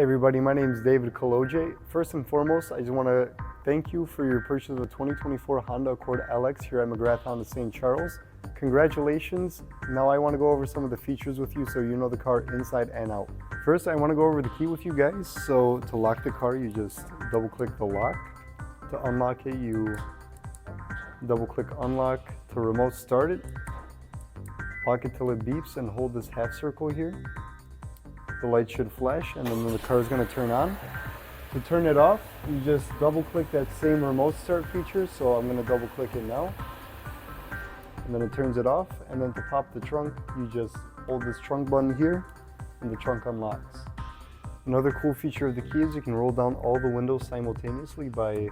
Hey everybody, my name is David Kaloje. First and foremost, I just want to thank you for your purchase of the 2024 Honda Accord LX here at McGrath Honda of St. Charles. Congratulations. Now I want to go over some of the features with you so you know the car inside and out. First, I want to go over the key with you guys. So to lock the car, you just double click the lock. To unlock it, you double click unlock. To remote start it, lock it till it beeps and hold this half circle here. The light should flash and then the car is going to turn on. To turn it off, you just double click that same remote start feature. So I'm going to double click it now. And then it turns it off. And then to pop the trunk, you just hold this trunk button here and the trunk unlocks. Another cool feature of the key is you can roll down all the windows simultaneously by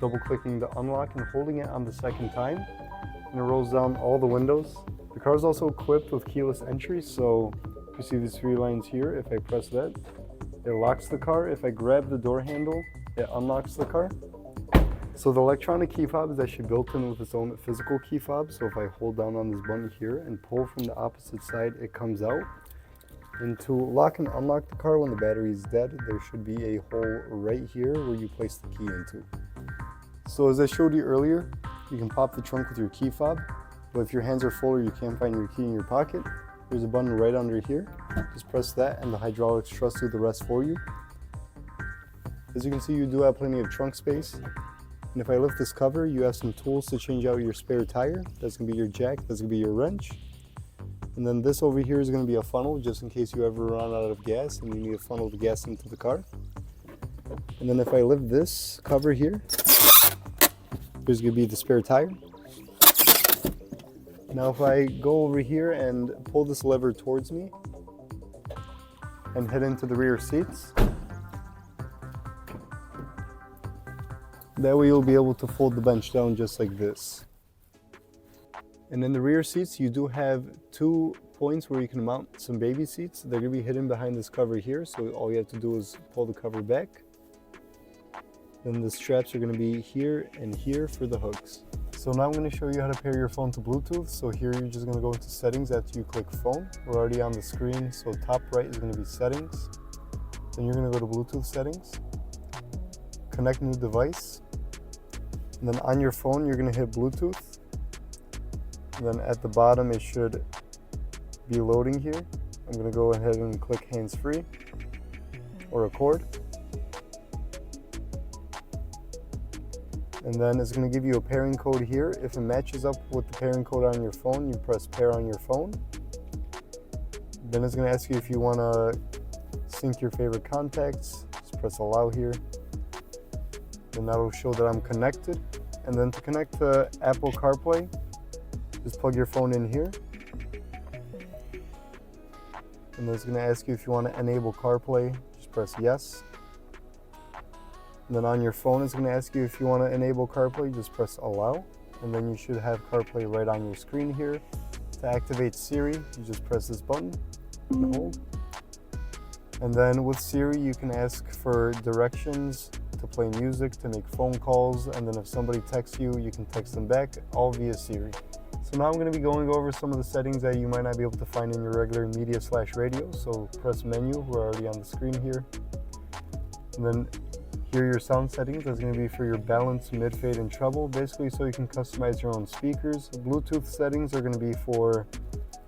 double clicking the unlock and holding it on the second time. And it rolls down all the windows. The car is also equipped with keyless entry, so you see these three lines here. If I press that, it locks the car. If I grab the door handle, it unlocks the car. So the electronic key fob is actually built in with its own physical key fob. So if I hold down on this button here and pull from the opposite side, it comes out. And to lock and unlock the car when the battery is dead, there should be a hole right here where you place the key into. So as I showed you earlier, you can pop the trunk with your key fob. But if your hands are full or you can't find your key in your pocket, there's a button right under here. Just press that and the hydraulics truss do the rest for you. As you can see, you do have plenty of trunk space. And if I lift this cover, you have some tools to change out your spare tire. That's going to be your jack, that's going to be your wrench. And then this over here is going to be a funnel, just in case you ever run out of gas and you need to funnel the gas into the car. And then if I lift this cover here, there's going to be the spare tire. Now if I go over here and pull this lever towards me and head into the rear seats, that way you'll be able to fold the bench down just like this. And in the rear seats, you do have 2 points where you can mount some baby seats. They're going to be hidden behind this cover here, so all you have to do is pull the cover back. Then the straps are going to be here and here for the hooks. So now I'm going to show you how to pair your phone to Bluetooth. So here you're just going to go into settings after you click phone. We're already on the screen, so top right is going to be settings. Then you're going to go to Bluetooth settings, connect new device, and then on your phone you're going to hit Bluetooth. And then at the bottom it should be loading here. I'm going to go ahead and click hands-free or Accord. And then it's going to give you a pairing code here. If it matches up with the pairing code on your phone, you press pair on your phone. Then it's going to ask you if you want to sync your favorite contacts. Just press allow here. And that'll show that I'm connected. And then to connect to Apple CarPlay, just plug your phone in here. And then it's going to ask you if you want to enable CarPlay. Just press yes. And then on your phone, it's going to ask you if you want to enable CarPlay, just press allow. And then you should have CarPlay right on your screen here. To activate Siri, you just press this button and hold. And then with Siri, you can ask for directions to play music, to make phone calls. And then if somebody texts you, you can text them back, all via Siri. So now I'm going to be going over some of the settings that you might not be able to find in your regular media/radio. So press menu, we're already on the screen here. And then here are your sound settings. That's going to be for your balance, mid, fade, and treble, basically so you can customize your own speakers. Bluetooth settings are going to be for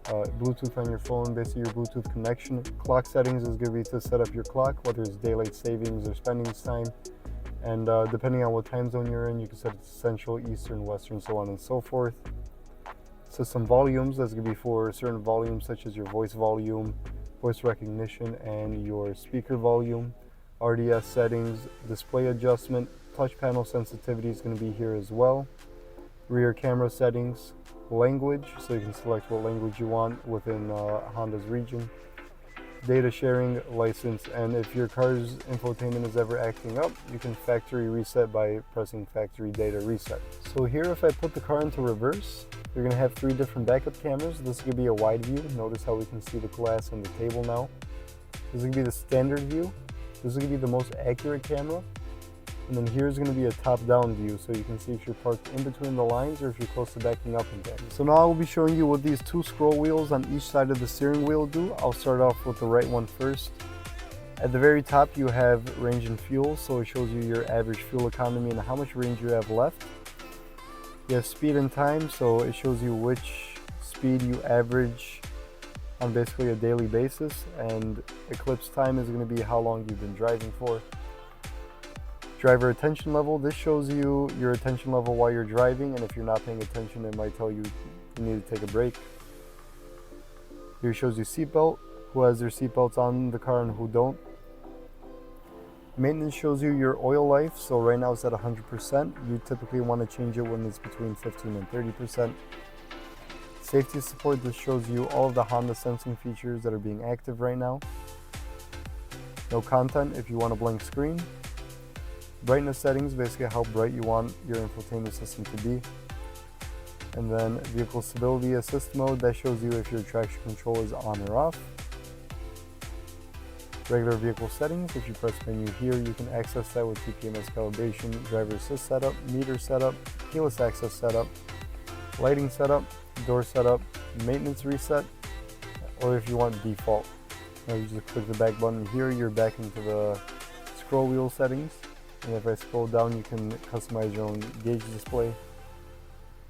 Bluetooth on your phone, basically your Bluetooth connection. Clock settings is going to be to set up your clock, whether it's daylight savings or spending time. And depending on what time zone you're in, you can set it to Central, Eastern, Western, so on and so forth. System volumes, that's going to be for certain volumes such as your voice volume, voice recognition, and your speaker volume. RDS settings, display adjustment, touch panel sensitivity is going to be here as well. Rear camera settings, language, so you can select what language you want within Honda's region. Data sharing, license, and if your car's infotainment is ever acting up, you can factory reset by pressing factory data reset. So here, if I put the car into reverse, you're going to have 3 different backup cameras. This is going to be a wide view. Notice how we can see the glass on the table now. This is going to be the standard view. This is going to be the most accurate camera. And then here's going to be a top-down view, so you can see if you're parked in between the lines or if you're close to backing up again. So now I will be showing you what these 2 scroll wheels on each side of the steering wheel do. I'll start off with the right one first. At the very top you have range and fuel, so it shows you your average fuel economy and how much range you have left. You have speed and time, so it shows you which speed you average on basically a daily basis, and eclipse time is going to be how long you've been driving for. Driver attention level, this shows you your attention level while you're driving, and if you're not paying attention it might tell you you need to take a break. Here shows you seatbelt, who has their seatbelts on the car and who don't. Maintenance shows you your oil life, so right now it's at 100%. You typically want to change it when it's between 15 and 30%. Safety support, this shows you all of the Honda sensing features that are being active right now. No content if you want a blank screen. Brightness settings, basically how bright you want your infotainment system to be. And then vehicle stability assist mode, that shows you if your traction control is on or off. Regular vehicle settings, if you press menu here, you can access that with TPMS calibration, driver assist setup, meter setup, keyless access setup, lighting setup, door setup, maintenance reset, or if you want default. Now you just click the back button here, you're back into the scroll wheel settings. And if I scroll down, you can customize your own gauge display.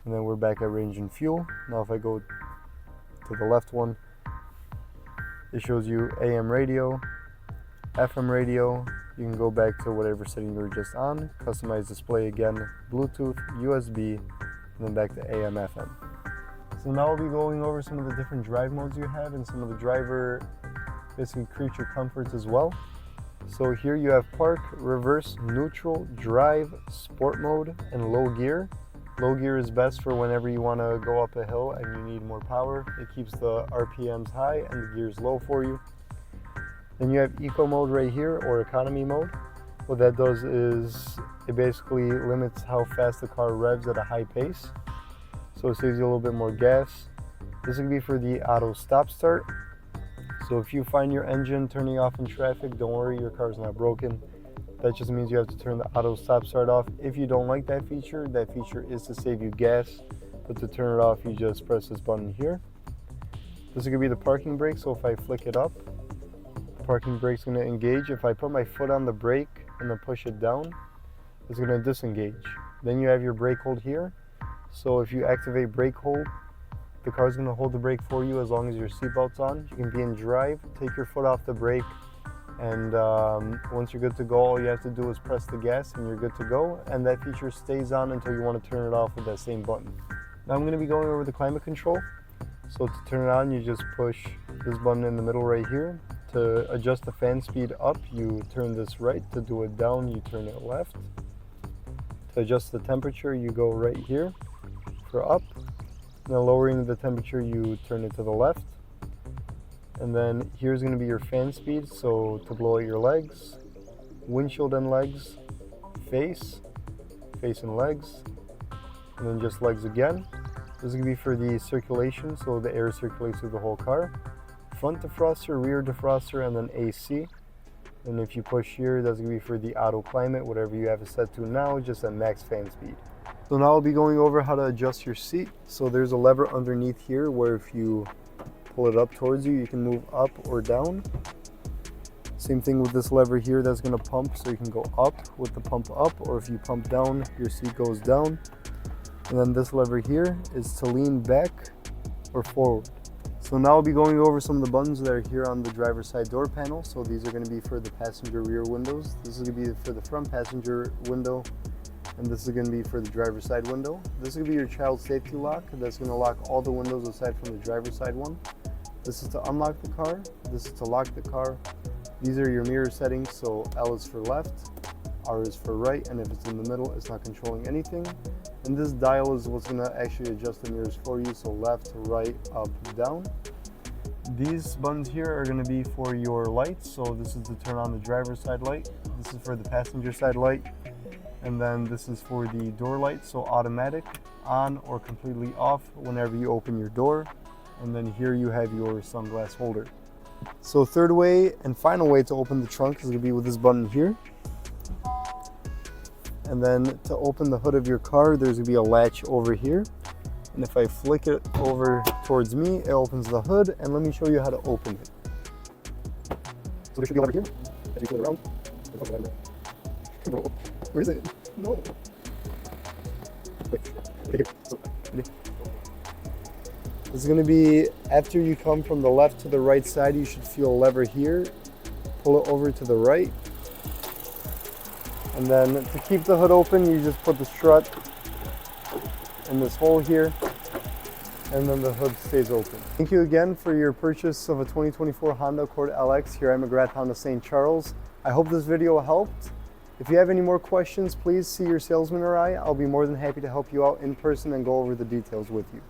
And then we're back at range and fuel. Now if I go to the left one, it shows you AM radio, FM radio. You can go back to whatever setting you were just on, customize display again, Bluetooth, USB, and then back to AM, FM. So now we'll be going over some of the different drive modes you have and some of the driver, basically creature comforts as well. So here you have park, reverse, neutral, drive, sport mode, and low gear. Low gear is best for whenever you want to go up a hill and you need more power. It keeps the RPMs high and the gears low for you. Then you have eco mode right here, or economy mode. What that does is it basically limits how fast the car revs at a high pace. So it saves you a little bit more gas. This can be for the auto stop start. So if you find your engine turning off in traffic, don't worry, your car's not broken. That just means you have to turn the auto stop start off. If you don't like that feature is to save you gas. But to turn it off, you just press this button here. This is going to be the parking brake, so if I flick it up, the parking brake's going to engage. If I put my foot on the brake and then push it down, it's going to disengage. Then you have your brake hold here. So if you activate brake hold, the car's going to hold the brake for you as long as your seatbelt's on. You can be in drive, take your foot off the brake, and once you're good to go, all you have to do is press the gas and you're good to go. And that feature stays on until you want to turn it off with that same button. Now I'm going to be going over the climate control. So to turn it on, you just push this button in the middle right here. To adjust the fan speed up, you turn this right. To do it down, you turn it left. To adjust the temperature, you go right here for up. Now lowering the temperature, you turn it to the left. And then here's going to be your fan speed, so to blow out your legs, windshield and legs, face and legs, and then just legs again. This is going to be for the circulation, so the air circulates through the whole car. Front defroster, rear defroster, and then AC. And if you push here, that's going to be for the auto climate, whatever you have it set to now, just at max fan speed. So now I'll be going over how to adjust your seat. So there's a lever underneath here where if you pull it up towards you, you can move up or down. Same thing with this lever here, that's going to pump, so you can go up with the pump up, or if you pump down, your seat goes down. And then this lever here is to lean back or forward. So now I'll be going over some of the buttons that are here on the driver's side door panel. So these are going to be for the passenger rear windows. This is going to be for the front passenger window, and this is going to be for the driver's side window. This is going to be your child safety lock. That's going to lock all the windows aside from the driver's side one. This is to unlock the car. This is to lock the car. These are your mirror settings. So L is for left, R is for right, and if it's in the middle, it's not controlling anything. And this dial is what's going to actually adjust the mirrors for you. So left, right, up, down. These buttons here are going to be for your lights. So this is to turn on the driver's side light. This is for the passenger side light. And then this is for the door light, so automatic, on or completely off whenever you open your door. And then here you have your sunglass holder. So third way and final way to open the trunk is going to be with this button here. And then to open the hood of your car, there's going to be a latch over here. And if I flick it over towards me, it opens the hood. And let me show you how to open it. So there should be a lever here. As you pull it around, bro, where is it? No. Wait, okay, here. So, ready? This is going to be after you come from the left to the right side. You should feel a lever here. Pull it over to the right. And then to keep the hood open, you just put the strut in this hole here, and then the hood stays open. Thank you again for your purchase of a 2024 Honda Accord LX here at McGrath Honda of St. Charles. I hope this video helped. If you have any more questions, please see your salesman or I. I'll be more than happy to help you out in person and go over the details with you.